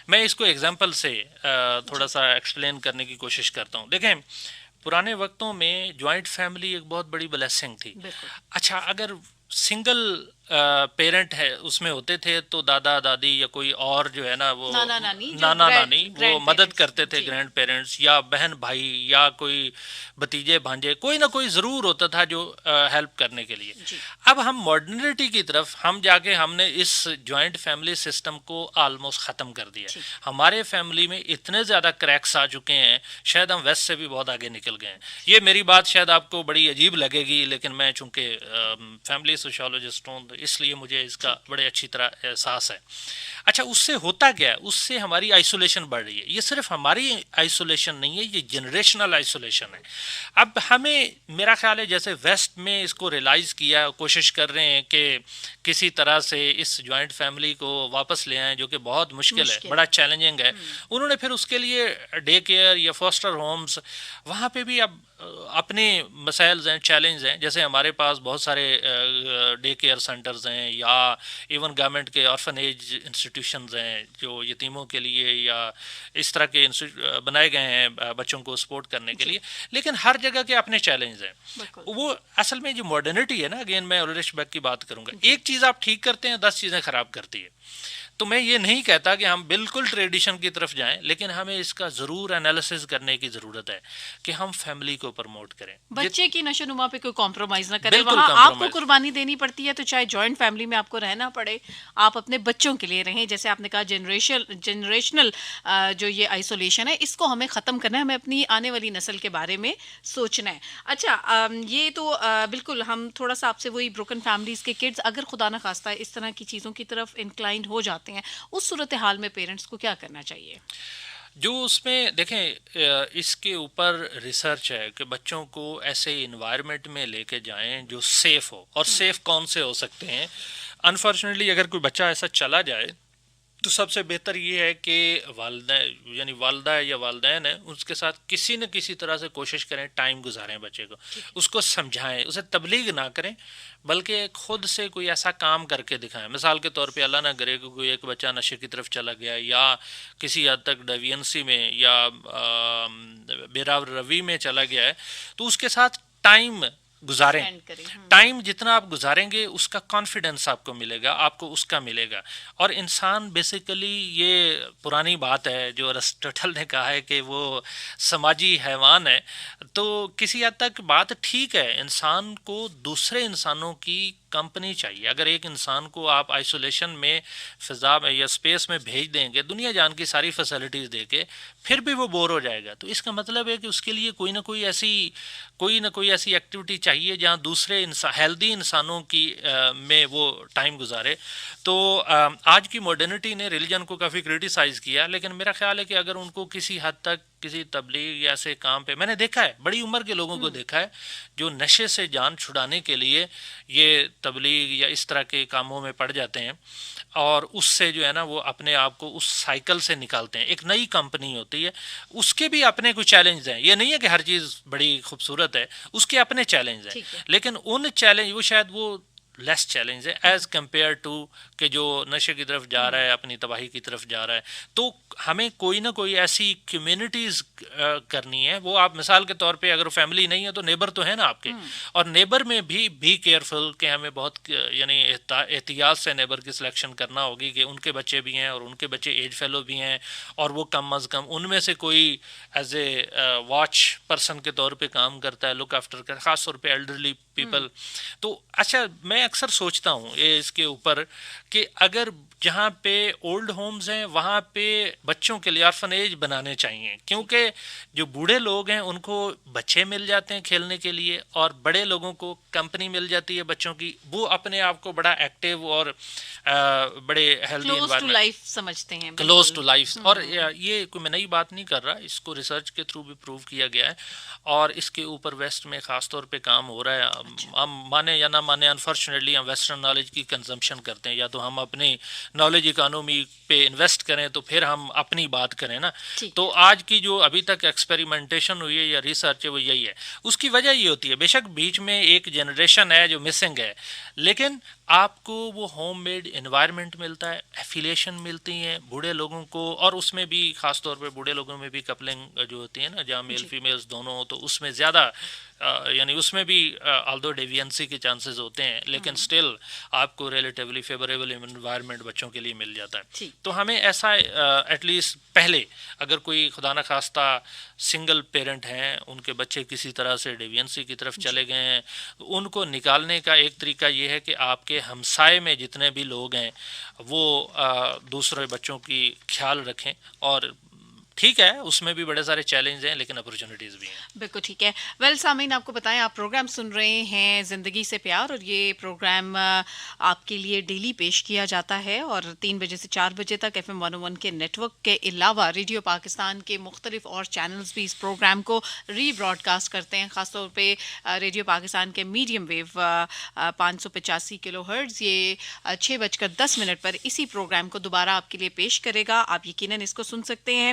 میں اس کو ایگزامپل سے تھوڑا سا ایکسپلین کرنے کی کوشش کرتا ہوں. دیکھیں پرانے وقتوں میں جوائنٹ فیملی ایک بہت بڑی بلیسنگ تھی. اچھا اگر سنگل پیرنٹ ہے اس میں ہوتے تھے تو دادا دادی یا کوئی اور جو ہے نا وہ نانا نانی وہ مدد کرتے تھے, گرینڈ پیرنٹس یا بہن بھائی یا کوئی بھتیجے بھانجے, کوئی نہ کوئی ضرور ہوتا تھا جو ہیلپ کرنے کے لیے. اب ہم ماڈرنٹی کی طرف ہم جا کے ہم نے اس جوائنٹ فیملی سسٹم کو آلموسٹ ختم کر دیا. ہمارے فیملی میں اتنے زیادہ کریکس آ چکے ہیں, شاید ہم ویسٹ سے بھی بہت آگے نکل گئے ہیں. یہ میری بات شاید آپ کو بڑی عجیب لگے گی, لیکن میں چونکہ فیملی سوشیولوجسٹ ہوں اس لیے مجھے اس کا بڑے اچھی طرح احساس ہے. اچھا اس سے ہوتا کیا ہے, اس سے ہماری آئسولیشن بڑھ رہی ہے. یہ صرف ہماری آئسولیشن نہیں ہے, یہ جنریشنل آئسولیشن ہے. اب ہمیں میرا خیال ہے جیسے ویسٹ میں اس کو ریلائز کیا, کوشش کر رہے ہیں کہ کسی طرح سے اس جوائنٹ فیملی کو واپس لے آئیں, جو کہ بہت مشکل ہے, بڑا چیلنجنگ ہے. انہوں نے پھر اس کے لیے ڈے کیئر یا فاسٹر ہومز, وہاں پہ بھی اب اپنے مسائل ہیں, چیلنج ہیں. جیسے ہمارے پاس بہت سارے ڈے کیئر سینٹرز ہیں, یا ایون گورنمنٹ کے آرفنیج انسٹیٹیوشنز ہیں جو یتیموں کے لیے یا اس طرح کے بنائے گئے ہیں بچوں کو سپورٹ کرنے کے لیے, لیکن ہر جگہ کے اپنے چیلنج ہیں. وہ اصل میں جو ماڈرنٹی ہے نا, اگین میں اولرش بیک کی بات کروں گا, ایک چیز آپ ٹھیک کرتے ہیں 10 چیزیں خراب کرتی ہے. تو میں یہ نہیں کہتا کہ ہم بالکل ٹریڈیشن کی طرف جائیں، لیکن ہمیں اس کا ضرور انالیسس کرنے کی ضرورت ہے کہ ہم فیملی کو پروموٹ کریں، بچے کی نشو نما پہ کوئی کمپرومائز نہ کرے. بالکل وہاں آپ کو compromise. قربانی دینی پڑتی ہے تو چاہے جوائنٹ فیملی میں آپ کو رہنا پڑے، آپ اپنے بچوں کے لیے رہیں. جیسے آپ نے کہا جنریشنل جو یہ آئسولیشن ہے اس کو ہمیں ختم کرنا ہے، ہمیں اپنی آنے والی نسل کے بارے میں سوچنا ہے. اچھا یہ تو بالکل ہم تھوڑا سا آپ سے وہی بروکن فیملیز کے کڈز اگر خدا نہ خواستہ اس طرح کی چیزوں کی طرف انکلائنڈ ہو جاتے ہیں، اس صورتحال میں پیرنٹس کو کیا کرنا چاہیے؟ جو اس میں دیکھیں اس کے اوپر ریسرچ ہے کہ بچوں کو ایسے انوائرمنٹ میں لے کے جائیں جو سیف ہو، اور سیف کون سے ہو سکتے ہیں. انفارچونیٹلی اگر کوئی بچہ ایسا چلا جائے تو سب سے بہتر یہ ہے کہ والدین یعنی والدہ یا والدین ہیں اس کے ساتھ کسی نہ کسی طرح سے کوشش کریں، ٹائم گزاریں بچے کو، اس کو سمجھائیں، اسے تبلیغ نہ کریں بلکہ خود سے کوئی ایسا کام کر کے دکھائیں. مثال کے طور پہ اللہ نہ کرے کہ کوئی ایک بچہ نشے کی طرف چلا گیا یا کسی حد تک ڈیوینسی میں یا بیراور روی میں چلا گیا ہے، تو اس کے ساتھ ٹائم گزاریں. ٹائم جتنا آپ گزاریں گے اس کا کانفیڈنس آپ کو ملے گا، آپ کو اس کا ملے گا. اور انسان بیسیکلی یہ پرانی بات ہے جو ارسطوٹل نے کہا ہے کہ وہ سماجی حیوان ہے، تو کسی حد تک بات ٹھیک ہے. انسان کو دوسرے انسانوں کی کمپنی چاہیے. اگر ایک انسان کو آپ آئسولیشن میں فضا میں یا اسپیس میں بھیج دیں گے دنیا جان کی ساری فیسلٹیز دے کے، پھر بھی وہ بور ہو جائے گا. تو اس کا مطلب ہے کہ اس کے لیے کوئی نہ کوئی ایسی ایکٹیویٹی چاہیے جہاں دوسرے ہیلدی انسانوں کی میں وہ ٹائم گزارے. تو آج کی ماڈرنٹی نے ریلیجن کو کافی کرٹیسائز کیا، لیکن میرا خیال ہے کہ اگر ان کو کسی حد تک کسی تبلیغ یا ایسے کام پہ، میں نے دیکھا ہے بڑی عمر کے لوگوں کو دیکھا ہے جو نشے سے جان چھڑانے کے لیے یہ تبلیغ یا اس طرح کے کاموں میں پڑ جاتے ہیں، اور اس سے جو ہے نا وہ اپنے آپ کو اس سائیکل سے نکالتے ہیں. ایک نئی کمپنی ہوتی ہے، اس کے بھی اپنے کچھ چیلنجز ہیں. یہ نہیں ہے کہ ہر چیز بڑی خوبصورت ہے، اس کے اپنے چیلنج ہیں، لیکن ان چیلنج وہ شاید وہ لیس چیلنج ہے ایز کمپیئر ٹو کہ جو نشے کی طرف جا رہا ہے، اپنی تباہی کی طرف جا رہا ہے. تو ہمیں کوئی نہ کوئی ایسی کمیونٹیز کرنی ہے. وہ آپ مثال کے طور پہ اگر فیملی نہیں ہے تو نیبر تو ہے نا آپ کے، اور نیبر میں بھی کیئرفل کہ ہمیں بہت یعنی احتیاط سے نیبر کی سلیکشن کرنا ہوگی کہ ان کے بچے بھی ہیں اور ان کے بچے ایج فیلو بھی ہیں، اور وہ کم از کم ان میں سے کوئی ایز اے واچ پرسن کے طور پہ کام کرتا ہے، لک آفٹر کر، خاص طور پہ ایلڈرلی پیپل. تو اچھا میں اکثر سوچتا ہوں اس کے اوپر کہ اگر جہاں پہ اولڈ ہومز ہیں وہاں پہ بچوں کے لیے آرفنیج بنانے چاہیے، کیونکہ جو بوڑھے لوگ ہیں ان کو بچے مل جاتے ہیں کھیلنے کے لیے، اور بڑے لوگوں کو کمپنی مل جاتی ہے بچوں کی، وہ اپنے آپ کو بڑا ایکٹیو اور بڑے ہیلدی انوائرمنٹ سمجھتے ہیں، کلوز ٹو لائف. اور یہ کوئی میں نئی بات نہیں کر رہا، اس کو ریسرچ کے تھرو بھی پروو کیا گیا ہے، اور اس کے اوپر ویسٹ میں خاص طور پہ کام ہو رہا ہے. ہم مانے یا نہ مانے انفارچونیٹلی ہم ویسٹرن نالج کی کنزمپشن کرتے ہیں، یا تو ہم اپنی نالج اکانومی پہ انویسٹ کریں تو پھر ہم اپنی بات کریں نا. تو آج کی جو ابھی تک ایکسپیریمنٹیشن ہوئی ہے یا ریسرچ ہے وہ یہی ہے. اس کی وجہ یہ ہوتی ہے بے شک بیچ میں ایک جنریشن ہے جو مسنگ ہے، لیکن آپ کو وہ ہوم میڈ انوائرمنٹ ملتا ہے، ایفیلیشن ملتی ہیں بوڑھے لوگوں کو، اور اس میں بھی خاص طور پہ بوڑھے لوگوں میں بھی کپلنگ جو ہوتی ہے نا جہاں میل فیمیلز دونوں ہو، تو اس میں زیادہ یعنی اس میں بھی آلدو ڈیوینسی کے چانسز ہوتے ہیں، لیکن سٹل آپ کو ریلیٹیولی فیوریبل انوائرمنٹ بچوں کے لیے مل جاتا ہے. تو ہمیں ایسا ایٹ لیسٹ پہلے اگر کوئی خدا نہ خواستہ سنگل پیرنٹ ہیں، ان کے بچے کسی طرح سے ڈیوینسی کی طرف چلے گئے ہیں، ان کو نکالنے کا ایک طریقہ یہ ہے کہ آپ کے ہمسائے میں جتنے بھی لوگ ہیں وہ دوسرے بچوں کی خیال رکھیں. اور ٹھیک ہے اس میں بھی بڑے سارے چیلنج ہیں لیکن اپرچونیٹیز بھی ہیں. بالکل ٹھیک ہے. ویل سامعین آپ کو بتائیں آپ پروگرام سن رہے ہیں زندگی سے پیار، اور یہ پروگرام آپ کے لیے ڈیلی پیش کیا جاتا ہے، اور 3 بجے سے 4 بجے تک FM 101 کے نیٹ ورک کے علاوہ ریڈیو پاکستان کے مختلف اور چینلز بھی اس پروگرام کو ری براڈ کاسٹ کرتے ہیں. خاص طور پہ ریڈیو پاکستان کے میڈیم ویو 585 کلو ہرٹز یہ 6:10 پر اسی پروگرام کو دوبارہ آپ کے لیے پیش کرے گا. آپ یقیناً اس کو سن سکتے ہیں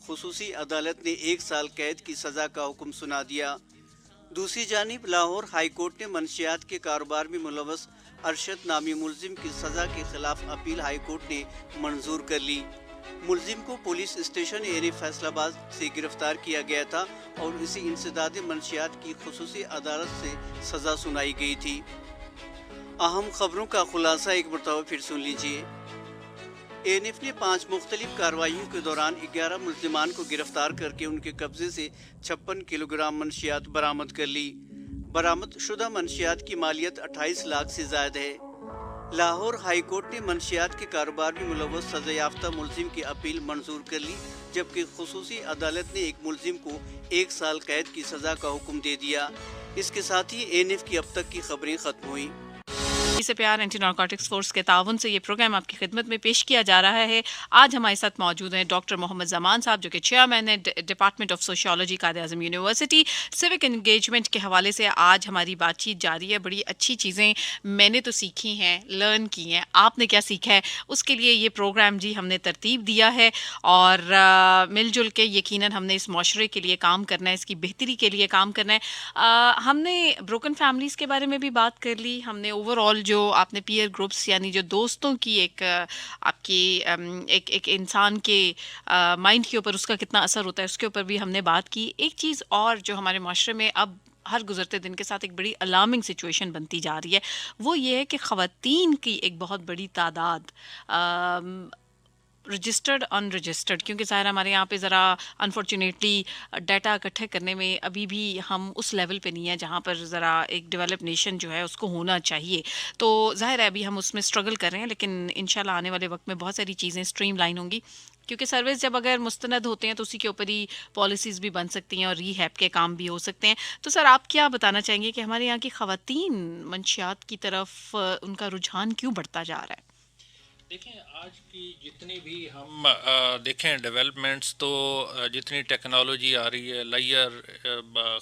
خصوصی عدالت نے 1 سال قید کی سزا کا حکم سنا دیا۔ دوسری جانب لاہور ہائی کورٹ نے منشیات کے کاروبار میں ملوث ارشد نامی ملزم کی سزا کے خلاف اپیل ہائی کورٹ نے منظور کر لی۔ ملزم کو پولیس اسٹیشن فیصل آباد سے گرفتار کیا گیا تھا اور اسی انسداد منشیات کی خصوصی عدالت سے سزا سنائی گئی تھی۔ اہم خبروں کا خلاصہ ایک مرتبہ پھر سن لیجیے۔ ANF نے 5 مختلف کارروائیوں کے دوران 11 ملزمان کو گرفتار کر کے ان کے قبضے سے 56 کلو گرام منشیات برآمد کر لی۔ برآمد شدہ منشیات کی مالیت 28 لاکھ سے زائد ہے۔ لاہور ہائی کورٹ نے منشیات کے کاروبار میں ملوث سزا یافتہ ملزم کی اپیل منظور کر لی، جبکہ خصوصی عدالت نے ایک ملزم کو 1 سال قید کی سزا کا حکم دے دیا۔ اس کے ساتھ ہی ANF کی اب تک کی خبریں ختم ہوئیں۔ سے پیار اینٹی نارکوٹکس فورس کے تعاون سے یہ پروگرام آپ کی خدمت میں پیش کیا جا رہا ہے۔ آج ہمارے ساتھ موجود ہیں ڈاکٹر محمد زمان صاحب، جو کہ چیئرمین ہے department of sociology Quaid Azam university. Civic engagement کے حوالے سے آج ہماری بات چیت جاری ہے۔ بڑی اچھی چیزیں میں نے تو سیکھی ہیں، لرن کی ہیں، آپ نے کیا سیکھا ہے اس کے لیے یہ پروگرام جی ہم نے ترتیب دیا ہے، اور مل جل کے یقیناً ہم نے اس معاشرے کے لیے کام کرنا ہے، اس کی بہتری کے لیے کام کرنا ہے۔ ہم نے بروکن فیملیز کے بارے میں بھی بات کر لی، ہم نے اوور آل جو آپ نے پیئر گروپس یعنی جو دوستوں کی ایک آپ کی ایک انسان کے مائنڈ کے اوپر اس کا کتنا اثر ہوتا ہے اس کے اوپر بھی ہم نے بات کی۔ ایک چیز اور جو ہمارے معاشرے میں اب ہر گزرتے دن کے ساتھ ایک بڑی الارمنگ سچویشن بنتی جا رہی ہے، وہ یہ ہے کہ خواتین کی ایک بہت بڑی تعداد رجسٹرڈ ان رجسٹرڈ، کیونکہ ظاہر ہمارے یہاں پہ ذرا انفارچونیٹلی ڈیٹا اکٹھے کرنے میں ابھی بھی ہم اس لیول پہ نہیں ہیں جہاں پر ذرا ایک ڈیولپ نیشن جو ہے اس کو ہونا چاہیے، تو ظاہر ہے ابھی ہم اس میں اسٹرگل کر رہے ہیں، لیکن انشاءاللہ آنے والے وقت میں بہت ساری چیزیں اسٹریم لائن ہوں گی، کیونکہ سروس جب اگر مستند ہوتے ہیں تو اسی کے اوپر ہی پالیسیز بھی بن سکتی ہیں اور ری ہیپ کے کام بھی ہو سکتے ہیں۔ تو سر آپ کیا بتانا چاہیں گے کہ ہمارے یہاں کی خواتین منشیات کی طرف ان کا رجحان کیوں بڑھتا جا رہا ہے؟ دیکھیں آج کی جتنی بھی ہم دیکھیں ڈیولپمنٹس، تو جتنی ٹیکنالوجی آ رہی ہے، لیئر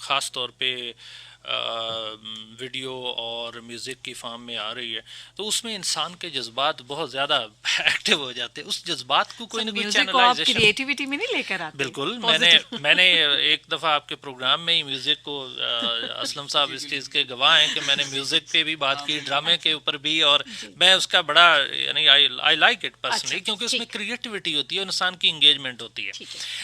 خاص طور پہ ویڈیو اور میوزک کی فارم میں آ رہی ہے، تو اس میں انسان کے جذبات بہت زیادہ ایکٹیو ہو جاتے ہیں۔ اس جذبات کو کوئی نہ کوئی چینلائزیشن کریٹیوٹی میں نہیں لے کر آتے۔ بالکل، میں نے ایک دفعہ آپ کے پروگرام میں ہی میوزک کو اسلم صاحب اس چیز کے گواہ ہیں کہ میں نے میوزک پہ بھی بات کی، ڈرامے کے اوپر بھی، اور میں اس کا بڑا یعنی آئی لائک اٹ پرسنلی، کیونکہ اس میں کریٹیوٹی ہوتی ہے اور انسان کی انگیجمنٹ ہوتی ہے،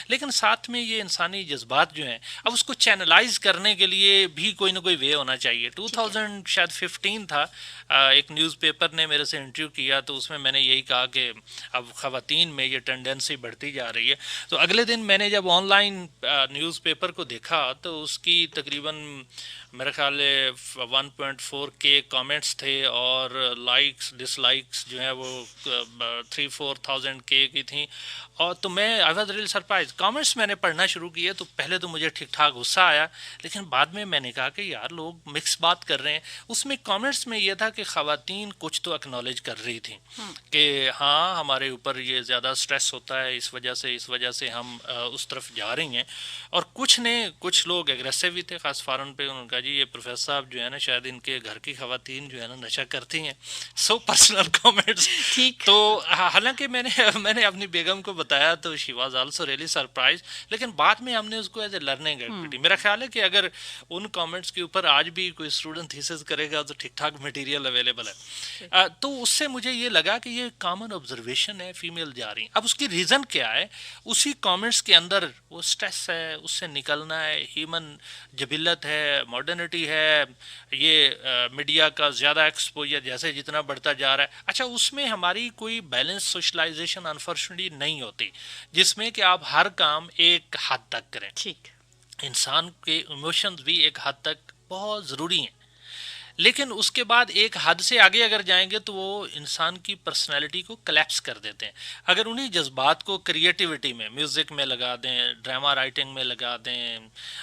لیکن ساتھ میں یہ انسانی جذبات جو ہیں اب اس کو چینلائز کرنے کے لیے بھی کوئی نہ کوئی وے ہونا چاہیے۔ 2015 تھا، ایک نیوز پیپر نے میرے سے انٹرویو کیا، تو اس میں میں نے یہی کہا کہ اب خواتین میں یہ ٹینڈنسی بڑھتی جا رہی ہے۔ تو اگلے دن میں نے جب آن لائن نیوز پیپر کو دیکھا تو اس کی تقریباً میرے خیال 1.4K کامنٹس تھے، اور لائکس ڈس لائکس جو ہیں وہ 3-4,000 کی تھیں، اور تو میں I was really surprise. Comments میں نے پڑھنا شروع کیے تو پہلے تو مجھے ٹھیک ٹھاک غصہ آیا، لیکن بعد میں نے کہا کہ یار لوگ مکس بات کر رہے ہیں۔ اس میں کامنٹس میں یہ تھا کہ خواتین کچھ تو اکنالج کر رہی تھیں کہ ہاں ہمارے اوپر یہ زیادہ سٹریس ہوتا ہے، اس وجہ سے ہم اس طرف جا رہی ہیں، اور کچھ لوگ ایگریسو بھی تھے، خاص فارن پہ انہوں نے کہا جی یہ پروفیسر صاحب جو ہے نا شاید ان کے گھر کی خواتین جو ہے نا نشہ کرتی ہیں، سو پرسنل کامنٹس۔ تو حالانکہ میں نے اپنی بیگم کو بتایا تو she was also really surprise, لیکن بعد میں ہم نے اس کو ایز اے لرننگ ایکٹیویٹی، میرا خیال ہے کہ اگر ان کامنٹس کے اوپر آج بھی کوئی اسٹوڈنٹ تھیسس کرے گا تو ٹھیک ٹھاک مٹیریل اویلیبل ہے۔ تو اس سے مجھے یہ لگا کہ یہ کامن آبزرویشن ہے، فیمیل جا رہی ہیں۔ اب اس کی ریزن کیا ہے؟ اسی کامنٹس کے اندر وہ سٹریس ہے، اس سے نکلنا ہے، ہیومن جبلت ہے، ماڈرنٹی ہے، یہ میڈیا کا زیادہ ایکسپوجر جیسے جتنا بڑھتا جا رہا ہے۔ اچھا اس میں ہماری کوئی بیلنس سوشلائزیشن انفارچونیٹلی نہیں ہوتی، جس میں کہ آپ ہر کام ایک حد تک کریں۔ ٹھیک، انسان کے ایموشنز بھی ایک حد تک بہت ضروری ہیں، لیکن اس کے بعد ایک حد سے آگے اگر جائیں گے تو وہ انسان کی پرسنالٹی کو کلیپس کر دیتے ہیں۔ اگر انہیں جذبات کو کریٹیوٹی میں، میوزک میں لگا دیں، ڈرامہ رائٹنگ میں لگا دیں،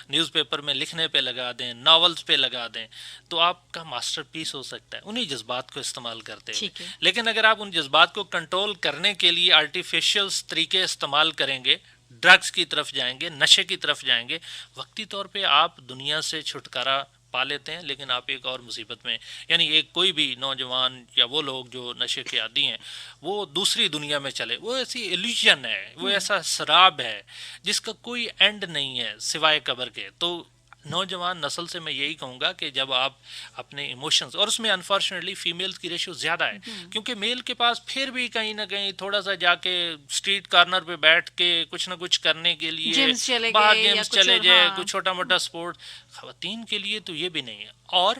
نیوز پیپر میں لکھنے پہ لگا دیں، ناولز پہ لگا دیں، تو آپ کا ماسٹر پیس ہو سکتا ہے انہیں جذبات کو استعمال کرتے ہوئے۔ لیکن اگر آپ ان جذبات کو کنٹرول کرنے کے لیے آرٹیفیشل طریقے استعمال کریں گے، ڈرگز کی طرف جائیں گے، نشے کی طرف جائیں گے، وقتی طور پہ آپ دنیا سے چھٹکارا پا لیتے ہیں، لیکن آپ ایک اور مصیبت میں، یعنی ایک کوئی بھی نوجوان یا وہ لوگ جو نشے کے عادی ہیں وہ دوسری دنیا میں چلے، وہ ایسی ایلیوژن ہے، وہ ایسا سراب ہے جس کا کوئی اینڈ نہیں ہے سوائے قبر کے. تو نوجوان نسل سے میں یہی کہوں گا کہ جب آپ اپنے ایموشنز، اور اس میں انفارچونیٹلی فیمیلز کی ریشو زیادہ ہے، کیونکہ میل کے پاس پھر بھی کہیں نہ کہیں تھوڑا سا جا کے اسٹریٹ کارنر پہ بیٹھ کے کچھ نہ کچھ کرنے کے لیے باہر گیمز چلے جائے، کچھ چھوٹا موٹا سپورٹ. خواتین کے لیے تو یہ بھی نہیں ہے، اور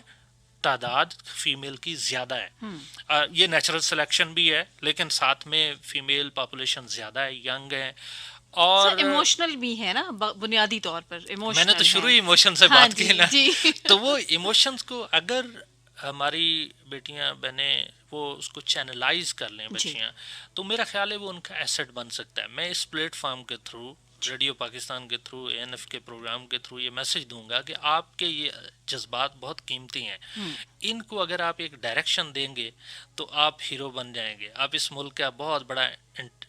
تعداد فیمیل کی زیادہ ہے. یہ نیچرل سلیکشن بھی ہے، لیکن ساتھ میں فیمیل پاپولیشن زیادہ ہے، ینگ ہے، اور ایموشنل بھی ہے نا بنیادی طور پر. میں نے تو شروع ہی ایموشن سے بات کی نا. تو وہ ایموشنز کو اگر ہماری بیٹیاں بہنیں وہ اس کو چینلائز کر لیں بچیاں، تو میرا خیال ہے وہ ان کا ایسٹ بن سکتا ہے. میں اس پلیٹ فارم کے تھرو، ریڈیو پاکستان کے تھرو، ANF کے پروگرام کے تھرو یہ میسج دوں گا کہ آپ کے یہ جذبات بہت قیمتی ہیں. ان کو اگر آپ ایک ڈائریکشن دیں گے تو آپ ہیرو بن جائیں گے، آپ اس ملک کا بہت بڑا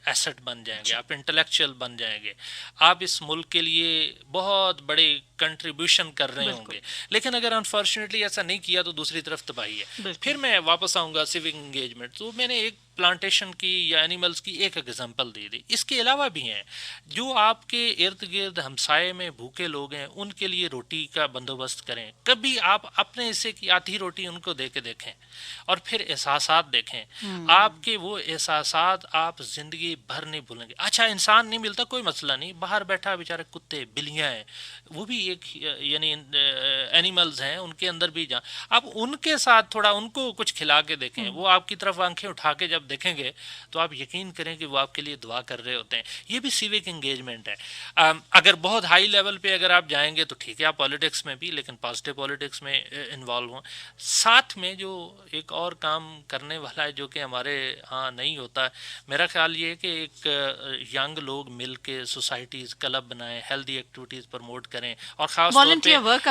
ایسٹ بن جائیں گے، آپ انٹلیکچوئل بن جائیں گے، آپ اس ملک کے لیے بہت بڑے کنٹریبیوشن کر رہے ہوں گے. لیکن اگر انفارچونیٹلی ایسا نہیں کیا تو دوسری طرف تباہی ہے. پھر میں واپس آؤں گا سیونگ انگیجمنٹ. تو میں نے ایک پلانٹیشن کی یا اینیملز کی ایک ایگزامپل دی. اس کے علاوہ بھی ہیں جو آپ کے ارد گرد ہمسائے میں بھوکے لوگ ہیں، ان کے لیے روٹی کا بندوبست کریں. کبھی آپ اپنے حصے کی آدھی روٹی ان کو دے کے دیکھیں، اور پھر احساسات دیکھیں. آپ کے وہ احساسات آپ زندگی بھر نہیں بھولیں گے. اچھا انسان نہیں ملتا، کوئی مسئلہ نہیں، باہر بیٹھا بیچارے کتے بلیاں ہیں، وہ بھی ایک یعنی اینیملز ہیں، ان کے اندر بھی آپ ان کے ساتھ تھوڑا ان کو کچھ کھلا کے دیکھیں. وہ آپ کی طرف آنکھیں اٹھا کے جب دیکھیں گے تو آپ یقین کریں کہ وہ آپ کے لیے دعا کر رہے ہوتے ہیں. یہ بھی سیوک انگیجمنٹ ہے. اگر بہت ہائی لیول پہ اگر آپ جائیں گے تو ٹھیک ہے، آپ پالیٹکس میں بھی، لیکن پازیٹیو پالیٹکس میں انوالو ہوں. ساتھ میں جو ایک اور کام کرنے والا ہے جو کہ ہمارے ہاں نہیں ہوتا، میرا خیال یہ ہے کہ ایک ینگ لوگ مل کے سوسائٹیز کلب بنائیں، ہیلدی ایکٹیویٹیز پروموٹ کریں، اور خاص طور پہ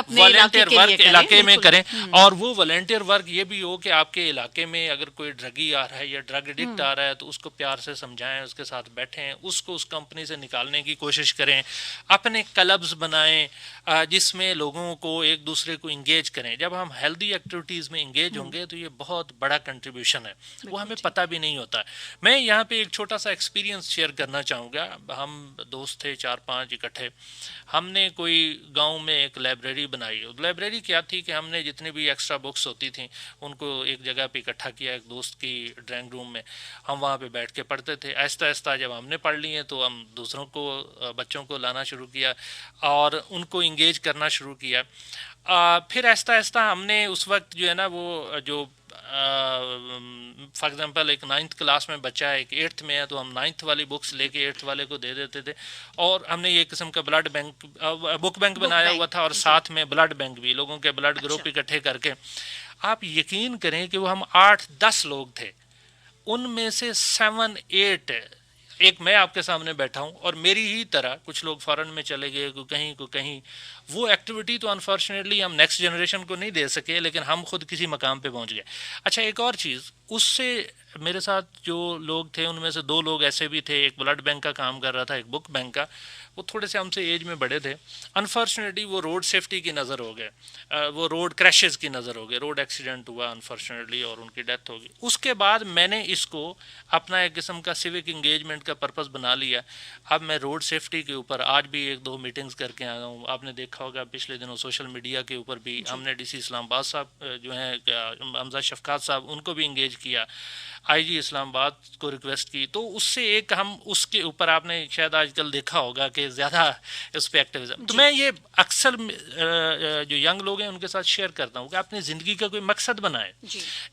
والنٹیئر ورک علاقے میں کریں. اور وہ والنٹیئر ورک یہ بھی ہو کہ آپ کے علاقے میں اگر کوئی ڈرگی آ رہا ہے یا ڈرگ ایڈکٹ آ رہا ہے تو اس کو پیار سے سمجھائیں، اس کے ساتھ بیٹھیں، اس کو اس کمپنی سے نکالنے کی کوشش کریں. اپنے کلبز بنائیں جس میں لوگوں کو ایک دوسرے کو انگیج کریں. جب ہم ہیلدی ایکٹیویٹیز میں انگیج ہوں گے تو یہ بہت بڑا کنٹریبیوشن ہے، وہ ہمیں پتہ بھی نہیں ہوتا. میں یہاں پہ ایک چھوٹا سا ایکسپیرینس شیئر کرنا چاہوں گا. ہم دوست تھے 4-5 اکٹھے، ہم نے کوئی گاؤں میں ایک لائبریری بنائی. لائبریری کیا تھی کہ ہم نے جتنی بھی ایکسٹرا بکس ہوتی تھیں ان کو ایک جگہ پہ اکٹھا کیا، ایک دوست کی ڈرائنگ روم میں. ہم وہاں پہ بیٹھ کے پڑھتے تھے. آہستہ آہستہ جب ہم نے پڑھ لی ہیں تو ہم دوسروں کو، بچوں کو لانا شروع کیا اور ان کو انگیج کرنا شروع کیا. پھر آہستہ آہستہ ہم نے اس وقت جو ہے نا وہ جو فار ایگزامپل ایک 9th کلاس میں بچہ ہے، ایک 8th میں ہے، تو ہم 9th والی بکس لے کے 8th والے کو دے دیتے تھے. اور ہم نے یہ قسم کا بلڈ بینک، بک بینک بنایا ہوا تھا، اور ساتھ میں بلڈ بینک بھی، لوگوں کے بلڈ گروپ اکٹھے کر کے. آپ یقین کریں کہ وہ ہم 8-10 لوگ تھے، ان میں سے 7-8، ایک میں آپ کے سامنے بیٹھا ہوں اور میری ہی طرح کچھ لوگ فارن میں چلے گئے، کوئی کہیں. وہ ایکٹیویٹی تو انفارچونیٹلی ہم نیکسٹ جنریشن کو نہیں دے سکے، لیکن ہم خود کسی مقام پہ پہنچ گئے. اچھا ایک اور چیز، اس سے میرے ساتھ جو لوگ تھے ان میں سے 2 لوگ ایسے بھی تھے، ایک بلڈ بینک کا کام کر رہا تھا، ایک بک بینک کا. وہ تھوڑے سے ہم سے ایج میں بڑے تھے. انفارچونیٹلی وہ روڈ سیفٹی کی نظر ہو گئے، وہ روڈ کریشز کی نظر ہو گئے، روڈ ایکسیڈنٹ ہوا انفارچونیٹلی اور ان کی ڈیتھ ہو گئی. اس کے بعد میں نے اس کو اپنا ایک قسم کا سیوک انگیجمنٹ کا پرپس بنا لیا. اب میں روڈ سیفٹی کے اوپر آج بھی 1-2 میٹنگز کر کے آیا ہوں. آپ نے دیکھا ہوگا پچھلے دنوں سوشل میڈیا کے اوپر بھی ہم نے DC اسلام آباد صاحب جو ہیں حمزہ شفقات صاحب، ان کو بھی انگیج کیا، IG اسلام آباد کو ریکویسٹ کی. تو اس سے ایک ہم اس کے اوپر، آپ نے شاید آج کل دیکھا ہوگا کہ زیادہ اس پہ ایکٹیویزم. تو میں یہ اکثر جو ینگ لوگ ہیں ان کے ساتھ شیئر کرتا ہوں کہ اپنی زندگی کا کوئی مقصد بنائیں.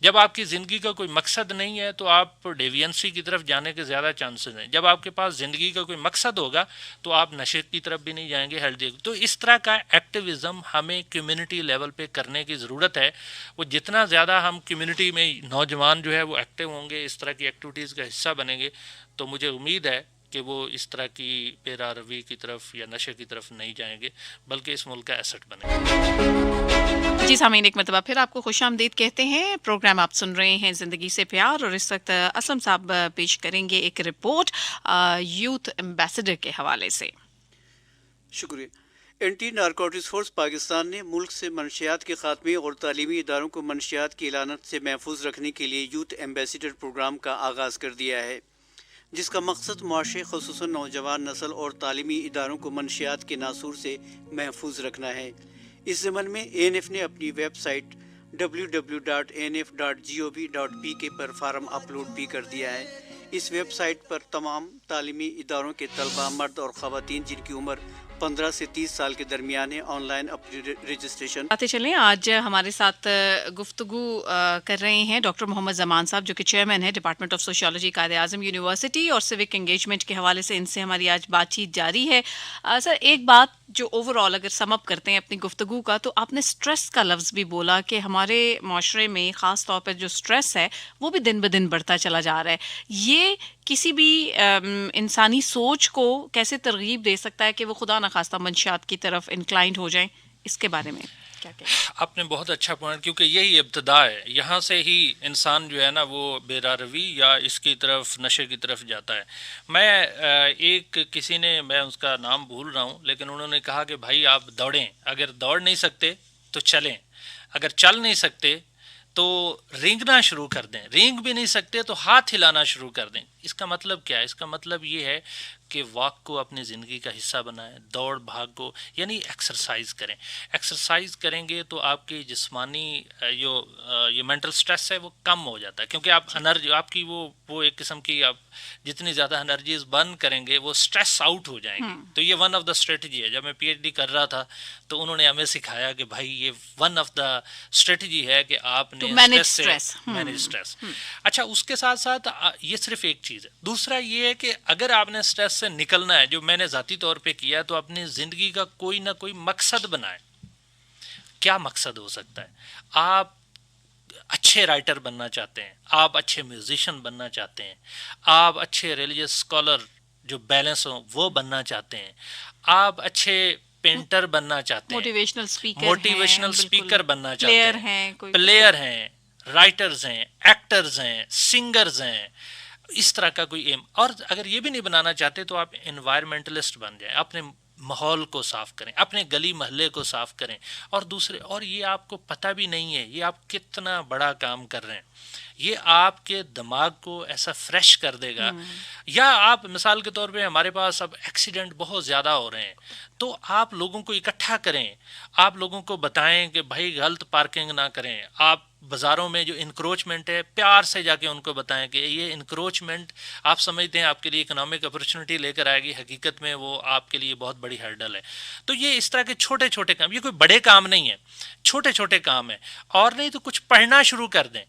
جب آپ کی زندگی کا کوئی مقصد نہیں ہے تو آپ ڈیوینسی کی طرف جانے کے زیادہ چانسز ہیں. جب آپ کے پاس زندگی کا کوئی مقصد ہوگا تو آپ نشے کی طرف بھی نہیں جائیں گے، ہیلدی. تو اس طرح کا ایکٹیویزم ہمیں کمیونٹی لیول پہ کرنے کی ضرورت ہے. وہ جتنا زیادہ ہم کمیونٹی میں نوجوان جو ہے وہ ایکٹیو ہوں گے، اس طرح کی ایکٹیویٹیز کا حصہ بنیں گے، تو مجھے امید ہے کہ وہ اس طرح کی پیرا روی کی طرف یا نشے کی طرف نہیں جائیں گے، بلکہ اس ملک کا ایسٹ بنیں گے. جی سامعین، ایک مرتبہ پھر آپ کو خوش آمدید کہتے ہیں. پروگرام آپ سن رہے ہیں زندگی سے پیار، اور اس وقت اسلم صاحب پیش کریں گے ایک رپورٹ یوتھ ایمبیسڈر کے حوالے سے. شکریہ. اینٹی نارکوٹکس فورس پاکستان نے ملک سے منشیات کے خاتمے اور تعلیمی اداروں کو منشیات کی اعلانات سے محفوظ رکھنے کے لیے یوتھ ایمبیسیڈر پروگرام کا آغاز کر دیا ہے، جس کا مقصد معاشرے خصوصاً نوجوان نسل اور تعلیمی اداروں کو منشیات کے ناصور سے محفوظ رکھنا ہے۔ اس ضمن میں ANF نے اپنی ویب سائٹ www.anf.gov.pk پر فارم اپلوڈ بھی کر دیا ہے۔ اس ویب سائٹ پر تمام تعلیمی اداروں کے طلباء مرد اور خواتین جن کی عمر 15 سے 30 سال کے درمیان ہے آن لائن اپنی رجسٹریشن۔ آتے چلیں، آج ہمارے ساتھ گفتگو کر رہے ہیں ڈاکٹر محمد زمان صاحب، جو کہ چیئرمین ہے department of sociology Quaid Azam university, اور سیوک انگیجمنٹ کے حوالے سے ان سے ہماری آج بات چیت جاری ہے۔ سر، ایک بات جو اوور آل اگر سم اپ کرتے ہیں اپنی گفتگو کا، تو آپ نے سٹریس کا لفظ بھی بولا کہ ہمارے معاشرے میں خاص طور پر جو سٹریس ہے وہ بھی دن بدن بڑھتا چلا جا رہا ہے۔ یہ کسی بھی انسانی سوچ کو کیسے ترغیب دے سکتا ہے کہ وہ خدا نخواستہ منشیات کی طرف انکلائنڈ ہو جائیں؟ اس کے بارے میں کیا کہیں؟ آپ نے بہت اچھا پوائنٹ، کیونکہ یہی ابتدا ہے، یہاں سے ہی انسان جو ہے نا وہ بے راروی یا اس کی طرف نشے کی طرف جاتا ہے۔ میں اس کا نام بھول رہا ہوں، لیکن انہوں نے کہا کہ بھائی آپ دوڑیں، اگر دوڑ نہیں سکتے تو چلیں، اگر چل نہیں سکتے تو رینگنا شروع کر دیں، رینگ بھی نہیں سکتے تو ہاتھ ہلانا شروع کر دیں۔ اس کا مطلب کیا ہے؟ اس کا مطلب یہ ہے کہ واک کو اپنی زندگی کا حصہ بنائیں، دوڑ بھاگ کو، یعنی ایکسرسائز کریں۔ ایکسرسائز کریں گے تو آپ کی جسمانی یہ مینٹل سٹریس ہے وہ کم ہو جاتا ہے، کیونکہ آپ انرجی آپ کی وہ ایک قسم کی آپ جتنی زیادہ انرجیز برن کریں گے وہ سٹریس آؤٹ ہو جائیں گے۔ تو یہ ون آف دا اسٹریٹجی ہے۔ جب میں PhD کر رہا تھا تو انہوں نے ہمیں سکھایا کہ بھائی یہ ون آف دا اسٹریٹجی ہے کہ آپ نے مینیج سٹریس۔ اچھا، اس کے ساتھ ساتھ یہ صرف ایک چیز ہے۔ دوسرا یہ ہے کہ اگر آپ نے سٹریس سے نکلنا ہے، جو میں نے ذاتی طور پہ کیا، تو اپنی زندگی کا کوئی نہ کوئی مقصد بنائیں۔ کیا مقصد ہو سکتا ہے؟ آپ اچھے رائٹر بننا چاہتے ہیں، آپ اچھے میوزیشین بننا چاہتے ہیں، آپ اچھے ریلیجیس اسکالر جو بیلنس ہوں وہ بننا چاہتے ہیں، آپ اچھے پینٹر بننا چاہتے ہیں، موٹیویشنل اسپیکر بننا چاہتے ہیں، پلیئر ہیں، رائٹرز ہیں، ایکٹرز ہیں، سنگرز ہیں، اس طرح کا کوئی ایم۔ اور اگر یہ بھی نہیں بنانا چاہتے تو آپ انوائرمنٹلسٹ بن جائیں، اپنے ماحول کو صاف کریں، اپنے گلی محلے کو صاف کریں، اور یہ آپ کو پتہ بھی نہیں ہے یہ آپ کتنا بڑا کام کر رہے ہیں۔ یہ آپ کے دماغ کو ایسا فریش کر دے گا۔ یا آپ مثال کے طور پہ، ہمارے پاس اب ایکسیڈنٹ بہت زیادہ ہو رہے ہیں، تو آپ لوگوں کو اکٹھا کریں، آپ لوگوں کو بتائیں کہ بھائی غلط پارکنگ نہ کریں۔ آپ بازاروں میں جو انکروچمنٹ ہے، پیار سے جا کے ان کو بتائیں کہ یہ انکروچمنٹ آپ سمجھتے ہیں آپ کے لیے اکنامک اپرچونٹی لے کر آئے گی، حقیقت میں وہ آپ کے لیے بہت بڑی ہرڈل ہے۔ تو یہ اس طرح کے چھوٹے چھوٹے کام، یہ کوئی بڑے کام نہیں ہیں، چھوٹے چھوٹے کام ہیں۔ اور نہیں تو کچھ پڑھنا شروع کر دیں۔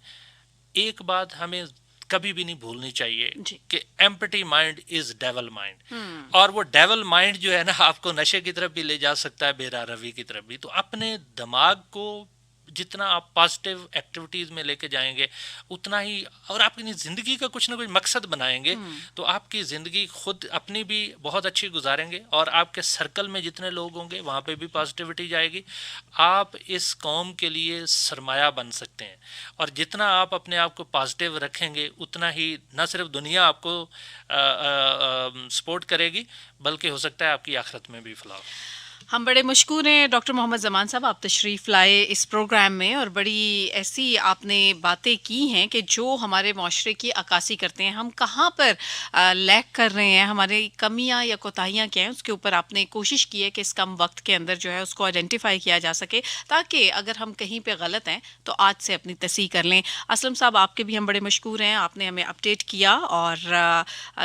ایک بات ہمیں کبھی بھی نہیں بھولنی چاہیے کہ empty mind is devil mind, اور وہ ڈیول مائنڈ جو ہے نا آپ کو نشے کی طرف بھی لے جا سکتا ہے، بے روی کی طرف بھی۔ تو اپنے دماغ کو جتنا آپ پازیٹیو ایکٹیویٹیز میں لے کے جائیں گے اتنا ہی، اور آپ اپنی زندگی کا کچھ نہ کچھ مقصد بنائیں گے تو آپ کی زندگی خود اپنی بھی بہت اچھی گزاریں گے، اور آپ کے سرکل میں جتنے لوگ ہوں گے وہاں پہ بھی پازیٹیوٹی جائے گی۔ آپ اس قوم کے لیے سرمایہ بن سکتے ہیں، اور جتنا آپ اپنے آپ کو پازیٹیو رکھیں گے اتنا ہی نہ صرف دنیا آپ کو سپورٹ کرے گی، بلکہ ہو سکتا ہے آپ کی آخرت میں بھی فلاح۔ ہم بڑے مشکور ہیں ڈاکٹر محمد زمان صاحب، آپ تشریف لائے اس پروگرام میں، اور بڑی ایسی آپ نے باتیں کی ہیں کہ جو ہمارے معاشرے کی عکاسی کرتے ہیں، ہم کہاں پر لیک کر رہے ہیں، ہماری کمیاں یا کوتاہیاں کیا ہیں، اس کے اوپر آپ نے کوشش کی ہے کہ اس کم وقت کے اندر جو ہے اس کو آئیڈینٹیفائی کیا جا سکے، تاکہ اگر ہم کہیں پہ غلط ہیں تو آج سے اپنی تصحیح کر لیں۔ اسلم صاحب، آپ کے بھی ہم بڑے مشکور ہیں، آپ نے ہمیں اپڈیٹ کیا، اور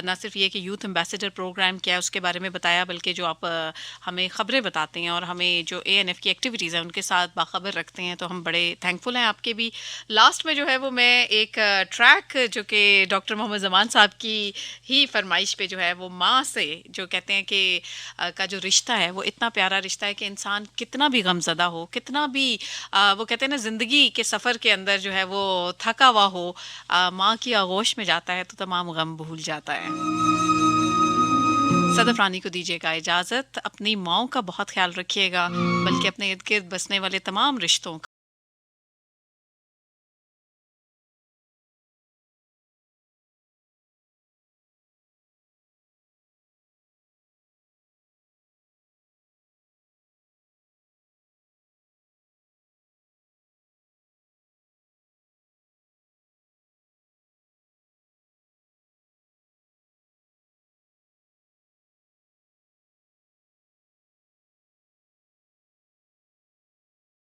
نہ صرف یہ کہ یوتھ ایمبیسیڈر پروگرام کیا ہے اس کے بارے میں بتایا، بلکہ جو آپ ہمیں خبریں بتاتے ہیں اور ہمیں جو ANF کی ایکٹیویٹیز ہیں ان کے ساتھ باخبر رکھتے ہیں، تو ہم بڑے تھینک فل ہیں آپ کے بھی۔ لاسٹ میں جو ہے وہ میں ایک ٹریک جو کہ ڈاکٹر محمد زمان صاحب کی ہی فرمائش پہ جو ہے وہ ماں سے جو کہتے ہیں کہ کا جو رشتہ ہے وہ اتنا پیارا رشتہ ہے کہ انسان کتنا بھی غم زدہ ہو، کتنا بھی وہ کہتے ہیں نا زندگی کے سفر کے اندر جو ہے وہ تھکا ہوا ہو، ماں کی آغوش میں جاتا ہے تو تمام غم بھول جاتا ہے۔ صدف رانی کو دیجیے گا اجازت، اپنی ماؤں کا بہت خیال رکھیے گا، بلکہ اپنے ارد گرد بسنے والے تمام رشتوں